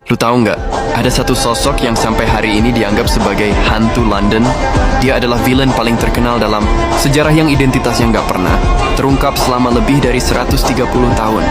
Lu tahu nggak, ada satu sosok yang sampai hari ini dianggap sebagai hantu London. Dia adalah villain paling terkenal dalam sejarah yang identitasnya nggak pernah terungkap selama lebih dari 130 tahun.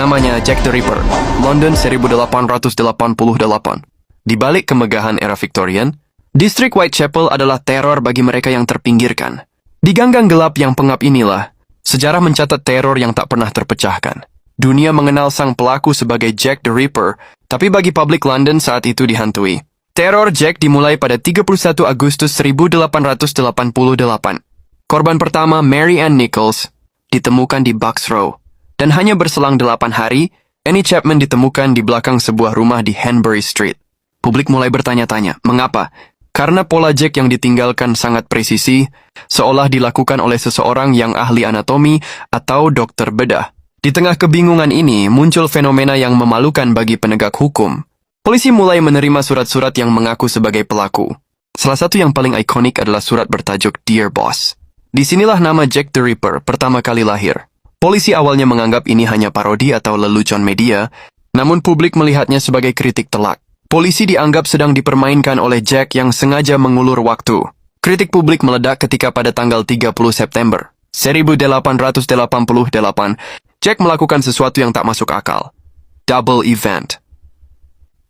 Namanya Jack the Ripper, London 1888. Di balik kemegahan era Victorian, distrik Whitechapel adalah teror bagi mereka yang terpinggirkan. Di ganggang gelap yang pengap inilah, sejarah mencatat teror yang tak pernah terpecahkan. Dunia mengenal sang pelaku sebagai Jack the Ripper, tapi bagi publik London saat itu dihantui. Teror Jack dimulai pada 31 Agustus 1888. Korban pertama, Mary Ann Nichols, ditemukan di Bucks Row. Dan hanya berselang 8 hari, Annie Chapman ditemukan di belakang sebuah rumah di Hanbury Street. Publik mulai bertanya-tanya, mengapa? Karena pola Jack yang ditinggalkan sangat presisi, seolah dilakukan oleh seseorang yang ahli anatomi atau dokter bedah. Di tengah kebingungan ini, muncul fenomena yang memalukan bagi penegak hukum. Polisi mulai menerima surat-surat yang mengaku sebagai pelaku. Salah satu yang paling ikonik adalah surat bertajuk Dear Boss. Disinilah nama Jack the Ripper pertama kali lahir. Polisi awalnya menganggap ini hanya parodi atau lelucon media, namun publik melihatnya sebagai kritik telak. Polisi dianggap sedang dipermainkan oleh Jack yang sengaja mengulur waktu. Kritik publik meledak ketika pada tanggal 30 September 1888, Jack melakukan sesuatu yang tak masuk akal. Double event.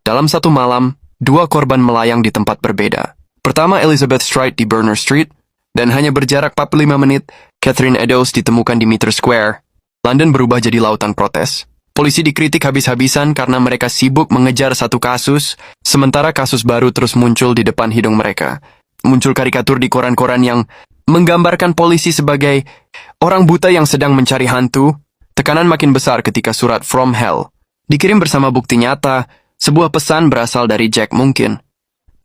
Dalam satu malam, 2 korban melayang di tempat berbeda. Pertama, Elizabeth Stride di Berners Street, dan hanya berjarak 45 menit, Catherine Eddowes ditemukan di Mitre Square. London berubah jadi lautan protes. Polisi dikritik habis-habisan karena mereka sibuk mengejar satu kasus, sementara kasus baru terus muncul di depan hidung mereka. Muncul karikatur di koran-koran yang menggambarkan polisi sebagai orang buta yang sedang mencari hantu. Tekanan makin besar ketika surat From Hell dikirim bersama bukti nyata, sebuah pesan berasal dari Jack mungkin.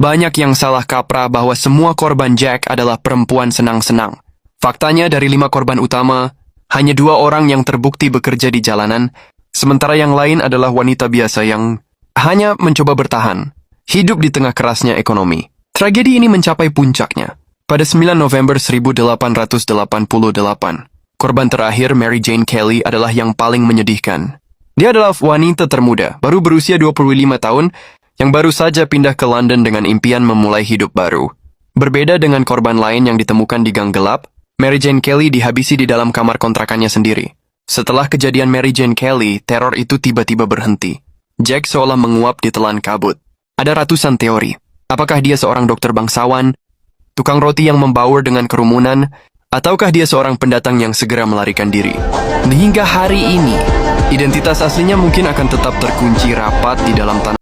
Banyak yang salah kaprah bahwa semua korban Jack adalah perempuan senang-senang. Faktanya dari 5 korban utama, hanya 2 orang yang terbukti bekerja di jalanan, sementara yang lain adalah wanita biasa yang hanya mencoba bertahan, hidup di tengah kerasnya ekonomi. Tragedi ini mencapai puncaknya pada 9 November 1888. Korban terakhir, Mary Jane Kelly, adalah yang paling menyedihkan. Dia adalah wanita termuda, baru berusia 25 tahun, yang baru saja pindah ke London dengan impian memulai hidup baru. Berbeda dengan korban lain yang ditemukan di gang gelap, Mary Jane Kelly dihabisi di dalam kamar kontrakannya sendiri. Setelah kejadian Mary Jane Kelly, teror itu tiba-tiba berhenti. Jack seolah menguap di telan kabut. Ada ratusan teori. Apakah dia seorang dokter bangsawan, tukang roti yang membaur dengan kerumunan, ataukah dia seorang pendatang yang segera melarikan diri? Hingga hari ini, identitas aslinya mungkin akan tetap terkunci rapat di dalam tanah.